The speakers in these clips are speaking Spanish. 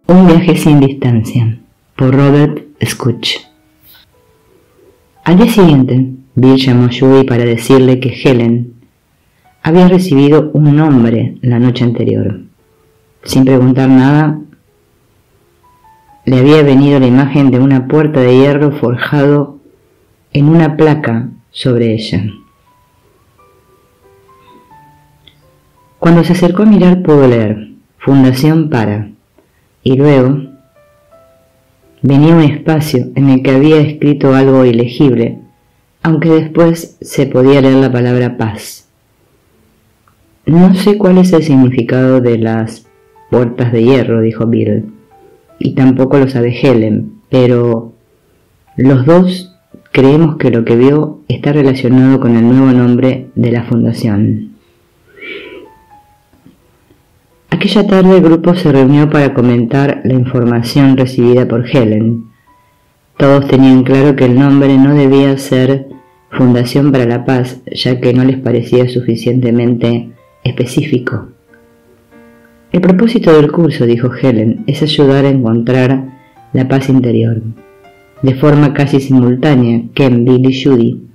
Un viaje sin distancia, por Robert Schoch. Al día siguiente, Bill llamó a Judy para decirle que Helen había recibido un nombre la noche anterior. Sin preguntar nada, le había venido la imagen de una puerta de hierro forjado en una placa sobre ella. Cuando se acercó a mirar pudo leer Fundación para, y luego venía un espacio en el que había escrito algo ilegible, aunque después se podía leer la palabra paz. No sé cuál es el significado de las puertas de hierro, dijo Bill, y tampoco lo sabe Helen, pero los dos creemos que lo que vio está relacionado con el nuevo nombre de la fundación. Aquella tarde el grupo se reunió para comentar la información recibida por Helen. Todos tenían claro que el nombre no debía ser Fundación para la Paz, ya que no les parecía suficientemente específico. El propósito del curso, dijo Helen, es ayudar a encontrar la paz interior. De forma casi simultánea, Ken, Bill y Judy,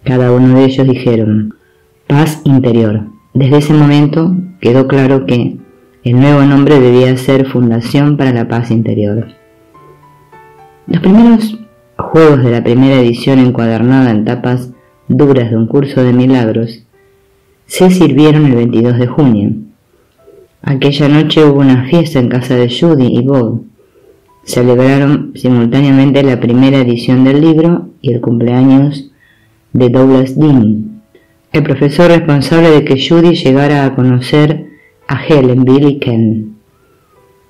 cada uno de ellos dijeron, paz interior. Desde ese momento quedó claro que el nuevo nombre debía ser Fundación para la Paz Interior. Los primeros juegos de la primera edición encuadernada en tapas duras de un curso de milagros se sirvieron el 22 de junio. Aquella noche hubo una fiesta en casa de Judy y Bob. Celebraron simultáneamente la primera edición del libro y el cumpleaños de Douglas Dean, el profesor responsable de que Judy llegara a conocer a Helen, Bill y Ken.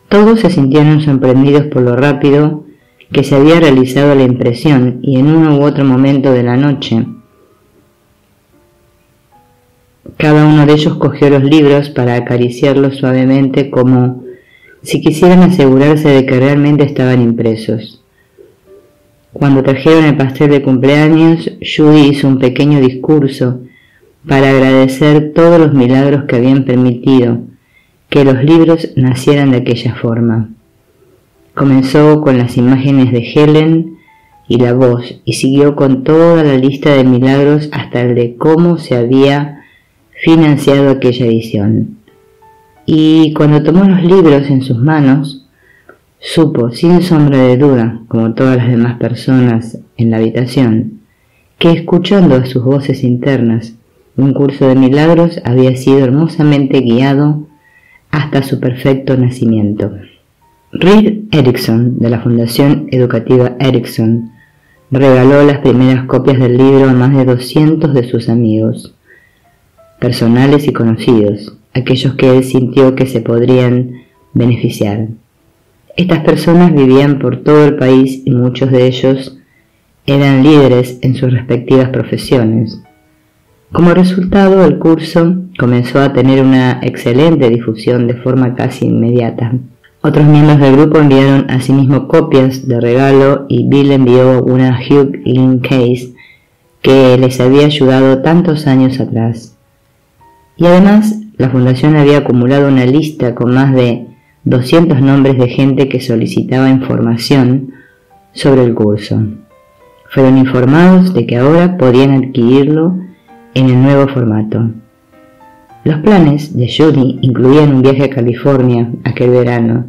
Todos se sintieron sorprendidos por lo rápido que se había realizado la impresión y en uno u otro momento de la noche cada uno de ellos cogió los libros para acariciarlos suavemente como si quisieran asegurarse de que realmente estaban impresos. Cuando trajeron el pastel de cumpleaños, Judy hizo un pequeño discurso para agradecer todos los milagros que habían permitido que los libros nacieran de aquella forma. Comenzó con las imágenes de Helen y la voz, y siguió con toda la lista de milagros hasta el de cómo se había financiado aquella edición. Y cuando tomó los libros en sus manos, supo, sin sombra de duda, como todas las demás personas en la habitación, que escuchando a sus voces internas, un curso de milagros había sido hermosamente guiado hasta su perfecto nacimiento. Reed Erickson, de la Fundación Educativa Erickson, regaló las primeras copias del libro a más de 200 de sus amigos, personales y conocidos, aquellos que él sintió que se podrían beneficiar. Estas personas vivían por todo el país y muchos de ellos eran líderes en sus respectivas profesiones. Como resultado, el curso comenzó a tener una excelente difusión de forma casi inmediata. Otros miembros del grupo enviaron asimismo copias de regalo y Bill envió una Hugh Lynn Case que les había ayudado tantos años atrás. Y además, la fundación había acumulado una lista con más de 200 nombres de gente que solicitaba información sobre el curso. Fueron informados de que ahora podían adquirirlo en el nuevo formato. Los planes de Judy incluían un viaje a California aquel verano.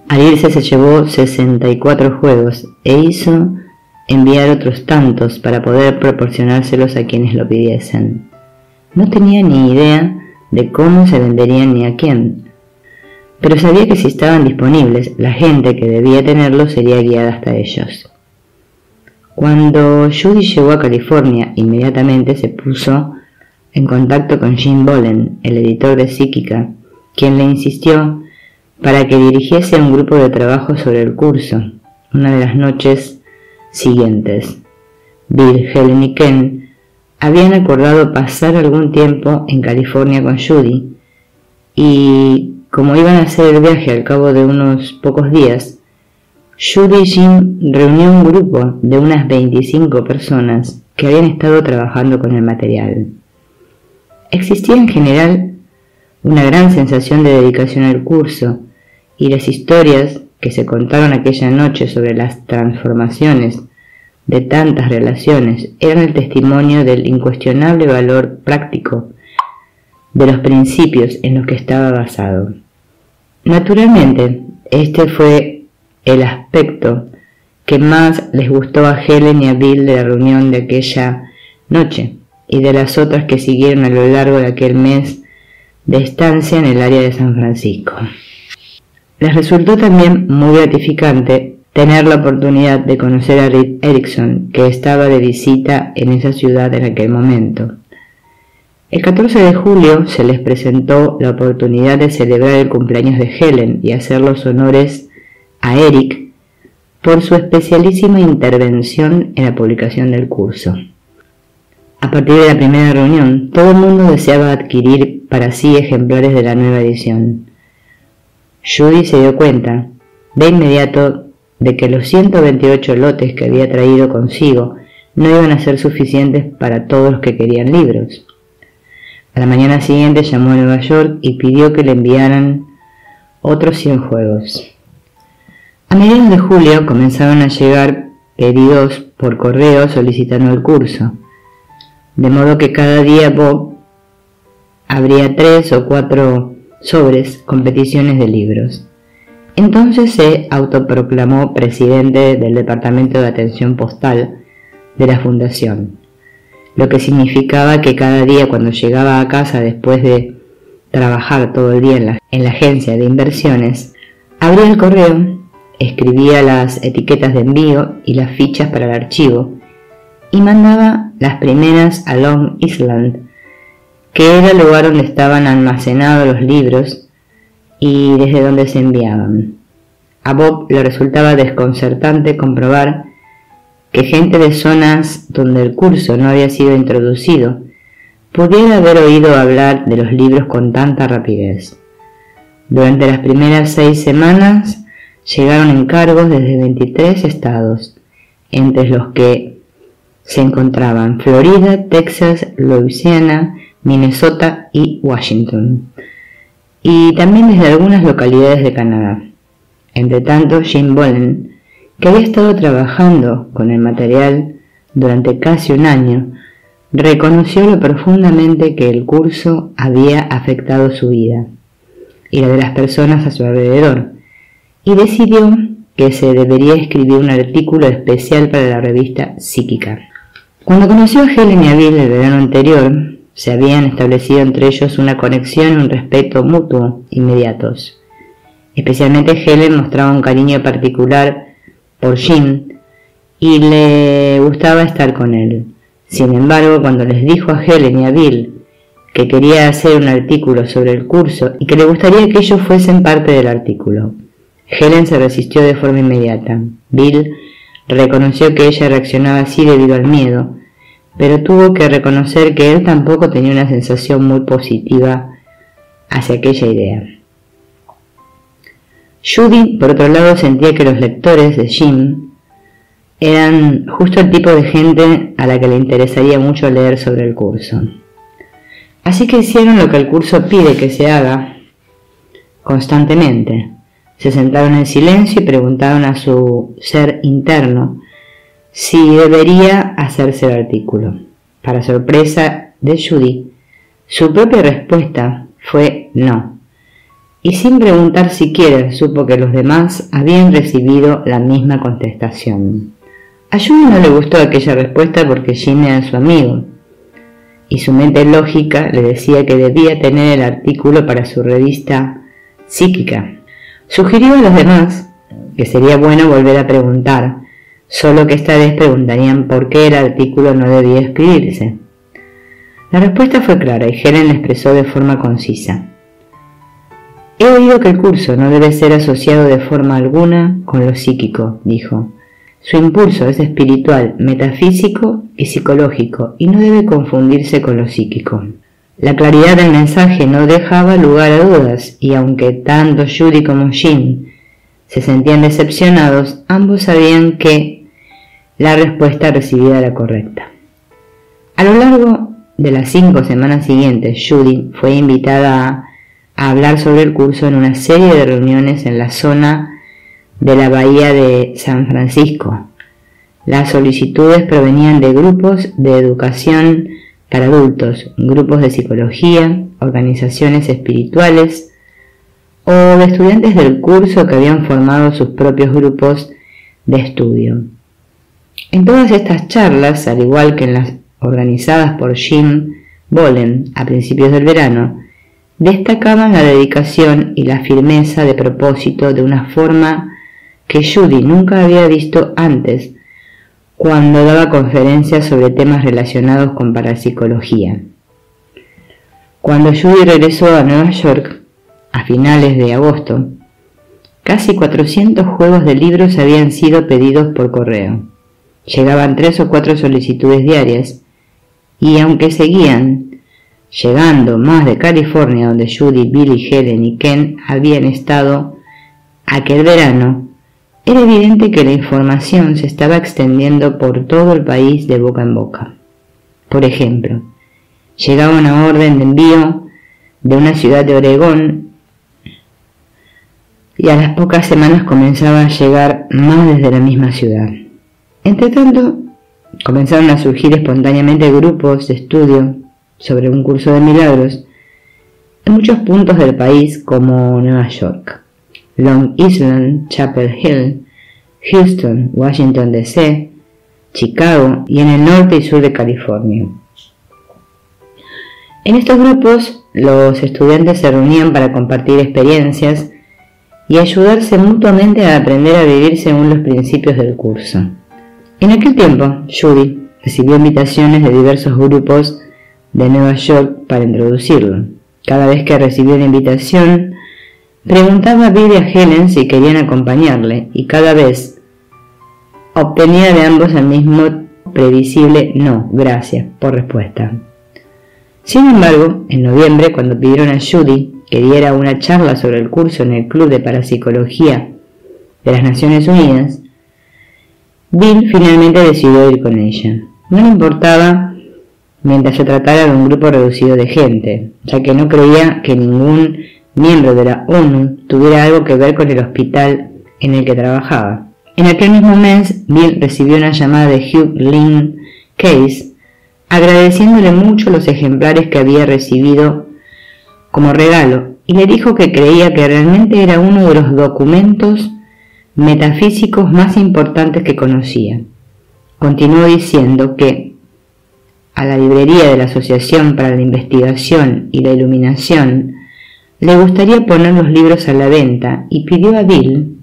Al irse se llevó 64 juegos e hizo enviar otros tantos para poder proporcionárselos a quienes lo pidiesen. No tenía ni idea de cómo se venderían ni a quién, pero sabía que si estaban disponibles, la gente que debía tenerlos sería guiada hasta ellos. Cuando Judy llegó a California, inmediatamente se puso en contacto con Jim Bolen, el editor de Psíquica, quien le insistió para que dirigiese un grupo de trabajo sobre el curso, una de las noches siguientes. Bill, Helen y Ken habían acordado pasar algún tiempo en California con Judy, y como iban a hacer el viaje al cabo de unos pocos días, Judy y Jim reunió un grupo de unas 25 personas que habían estado trabajando con el material. Existía en general una gran sensación de dedicación al curso, y las historias que se contaron aquella noche sobre las transformaciones de tantas relaciones eran el testimonio del incuestionable valor práctico de los principios en los que estaba basado. Naturalmente, este fue el aspecto que más les gustó a Helen y a Bill de la reunión de aquella noche y de las otras que siguieron a lo largo de aquel mes de estancia en el área de San Francisco. Les resultó también muy gratificante tener la oportunidad de conocer a Reed Erickson, que estaba de visita en esa ciudad en aquel momento. El 14 de julio se les presentó la oportunidad de celebrar el cumpleaños de Helen y hacer los honores a Eric por su especialísima intervención en la publicación del curso. A partir de la primera reunión, todo el mundo deseaba adquirir para sí ejemplares de la nueva edición. Judy se dio cuenta de inmediato de que los 128 lotes que había traído consigo no iban a ser suficientes para todos los que querían libros. A la mañana siguiente llamó a Nueva York y pidió que le enviaran otros 100 juegos. A mediados de julio comenzaron a llegar pedidos por correo solicitando el curso, de modo que cada día Bob abría 3 o 4 sobres con peticiones de libros. Entonces se autoproclamó presidente del Departamento de Atención Postal de la Fundación, lo que significaba que cada día cuando llegaba a casa después de trabajar todo el día en la agencia de inversiones, abría el correo, escribía las etiquetas de envío y las fichas para el archivo y mandaba las primeras a Long Island, que era el lugar donde estaban almacenados los libros y desde donde se enviaban. A Bob le resultaba desconcertante comprobar que gente de zonas donde el curso no había sido introducido pudiera haber oído hablar de los libros con tanta rapidez. Durante las primeras 6 semanas llegaron encargos desde 23 estados, entre los que se encontraban Florida, Texas, Louisiana, Minnesota y Washington, y también desde algunas localidades de Canadá. Entre tanto, Jim Bolen, que había estado trabajando con el material durante casi un año, reconoció lo profundamente que el curso había afectado su vida y la de las personas a su alrededor, y decidió que se debería escribir un artículo especial para la revista Psíquica. Cuando conoció a Helen y a Bill el verano anterior, se habían establecido entre ellos una conexión y un respeto mutuo inmediatos. Especialmente Helen mostraba un cariño particular por Jim y le gustaba estar con él. Sin embargo, cuando les dijo a Helen y a Bill que quería hacer un artículo sobre el curso y que le gustaría que ellos fuesen parte del artículo, Helen se resistió de forma inmediata. Bill reconoció que ella reaccionaba así debido al miedo, pero tuvo que reconocer que él tampoco tenía una sensación muy positiva hacia aquella idea. Judy, por otro lado, sentía que los lectores de Jim eran justo el tipo de gente a la que le interesaría mucho leer sobre el curso. Así que hicieron lo que el curso pide que se haga constantemente. Se sentaron en silencio y preguntaron a su ser interno si debería hacerse el artículo. Para sorpresa de Judy, su propia respuesta fue no. Y sin preguntar siquiera supo que los demás habían recibido la misma contestación. A Judy no le gustó aquella respuesta porque Jim era su amigo, y su mente lógica le decía que debía tener el artículo para su revista Psíquica. Sugirió a los demás que sería bueno volver a preguntar, solo que esta vez preguntarían por qué el artículo no debía escribirse. La respuesta fue clara y Helen la expresó de forma concisa. He oído que el curso no debe ser asociado de forma alguna con lo psíquico, dijo. Su impulso es espiritual, metafísico y psicológico y no debe confundirse con lo psíquico. La claridad del mensaje no dejaba lugar a dudas y aunque tanto Judy como Jim se sentían decepcionados, ambos sabían que la respuesta recibida era correcta. A lo largo de las 5 semanas siguientes, Judy fue invitada a hablar sobre el curso en una serie de reuniones en la zona de la bahía de San Francisco. Las solicitudes provenían de grupos de educación para adultos, grupos de psicología, organizaciones espirituales o de estudiantes del curso que habían formado sus propios grupos de estudio. En todas estas charlas, al igual que en las organizadas por Jim Bolen a principios del verano, destacaban la dedicación y la firmeza de propósito de una forma que Judy nunca había visto antes cuando daba conferencias sobre temas relacionados con parapsicología. Cuando Judy regresó a Nueva York a finales de agosto, casi 400 juegos de libros habían sido pedidos por correo. Llegaban 3 o 4 solicitudes diarias y aunque seguían llegando más de California, donde Judy, Billy, Helen y Ken habían estado aquel verano, era evidente que la información se estaba extendiendo por todo el país de boca en boca. Por ejemplo, llegaba una orden de envío de una ciudad de Oregón y a las pocas semanas comenzaba a llegar más desde la misma ciudad. Entre tanto, comenzaron a surgir espontáneamente grupos de estudio sobre un curso de milagros en muchos puntos del país como Nueva York, Long Island, Chapel Hill, Houston, Washington D.C., Chicago y en el norte y sur de California. En estos grupos, los estudiantes se reunían para compartir experiencias y ayudarse mutuamente a aprender a vivir según los principios del curso. En aquel tiempo, Judy recibió invitaciones de diversos grupos de Nueva York para introducirlo. Cada vez que recibía una invitación, preguntaba a Billy y a Helen si querían acompañarle y cada vez obtenía de ambos el mismo previsible no, gracias, por respuesta. Sin embargo, en noviembre, cuando pidieron a Judy que diera una charla sobre el curso en el Club de Parapsicología de las Naciones Unidas, Bill finalmente decidió ir con ella. No le importaba mientras se tratara de un grupo reducido de gente, ya que no creía que ningún miembro de la ONU tuviera algo que ver con el hospital en el que trabajaba. En aquel mismo mes, Bill recibió una llamada de Hugh Lynn Case agradeciéndole mucho los ejemplares que había recibido como regalo y le dijo que creía que realmente era uno de los documentos metafísicos más importantes que conocía. Continuó diciendo que a la librería de la Asociación para la Investigación y la Iluminación le gustaría poner los libros a la venta y pidió a Bill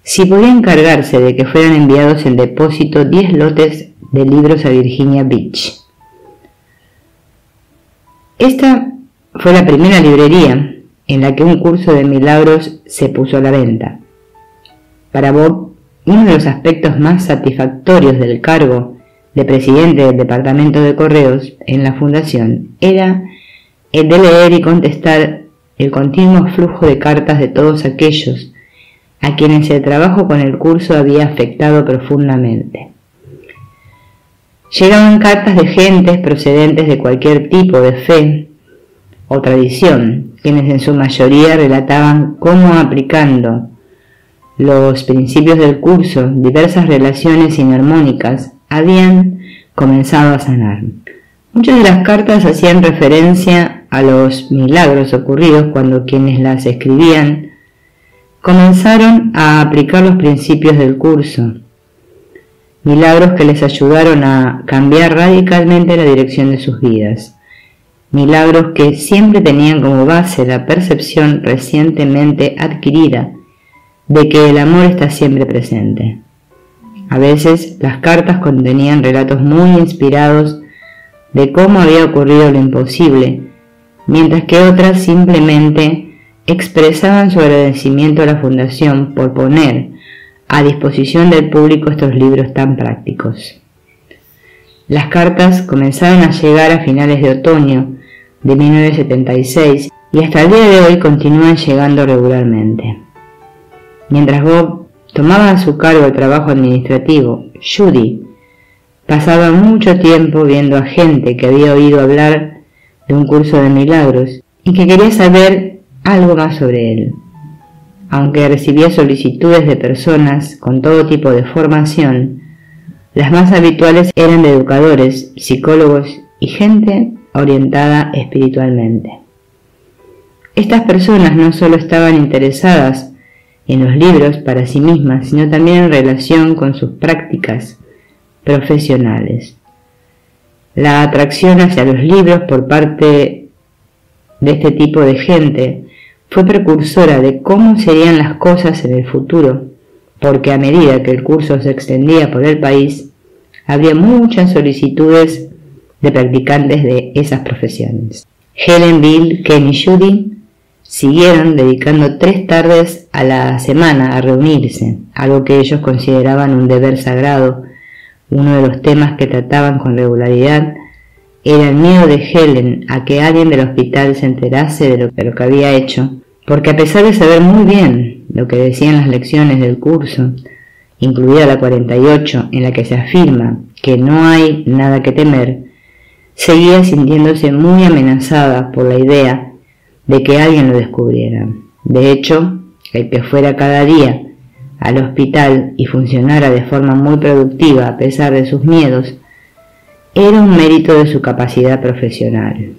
si podía encargarse de que fueran enviados en depósito 10 lotes de libros a Virginia Beach. Esta fue la primera librería en la que un curso de milagros se puso a la venta. Para Bob, uno de los aspectos más satisfactorios del cargo de presidente del departamento de correos en la fundación era el de leer y contestar el continuo flujo de cartas de todos aquellos a quienes el trabajo con el curso había afectado profundamente. Llegaban cartas de gentes procedentes de cualquier tipo de fe o tradición, quienes en su mayoría relataban cómo aplicando los principios del curso, diversas relaciones inarmónicas habían comenzado a sanar. Muchas de las cartas hacían referencia a los milagros ocurridos cuando quienes las escribían comenzaron a aplicar los principios del curso, milagros que les ayudaron a cambiar radicalmente la dirección de sus vidas, milagros que siempre tenían como base la percepción recientemente adquirida de que el amor está siempre presente. A veces las cartas contenían relatos muy inspirados de cómo había ocurrido lo imposible, mientras que otras simplemente expresaban su agradecimiento a la Fundación por poner a disposición del público estos libros tan prácticos. Las cartas comenzaron a llegar a finales de otoño de 1976 y hasta el día de hoy continúan llegando regularmente. Mientras Bob tomaba a su cargo el trabajo administrativo, Judy pasaba mucho tiempo viendo a gente que había oído hablar de un curso de milagros y que quería saber algo más sobre él. aunque recibía solicitudes de personas con todo tipo de formación, las más habituales eran de educadores, psicólogos y gente orientada espiritualmente. Estas personas no solo estaban interesadas en los libros para sí mismas, sino también en relación con sus prácticas profesionales. La atracción hacia los libros por parte de este tipo de gente fue precursora de cómo serían las cosas en el futuro, porque a medida que el curso se extendía por el país, habría muchas solicitudes de practicantes de esas profesiones. Helen, Bill, Ken y Judy siguieron dedicando 3 tardes a la semana a reunirse, algo que ellos consideraban un deber sagrado. Uno de los temas que trataban con regularidad era el miedo de Helen a que alguien del hospital se enterase de lo que había hecho, porque a pesar de saber muy bien lo que decían las lecciones del curso, incluida la 48, en la que se afirma que no hay nada que temer, seguía sintiéndose muy amenazada por la idea de que alguien lo descubriera. De hecho, el que fuera cada día al hospital y funcionara de forma muy productiva a pesar de sus miedos, era un mérito de su capacidad profesional.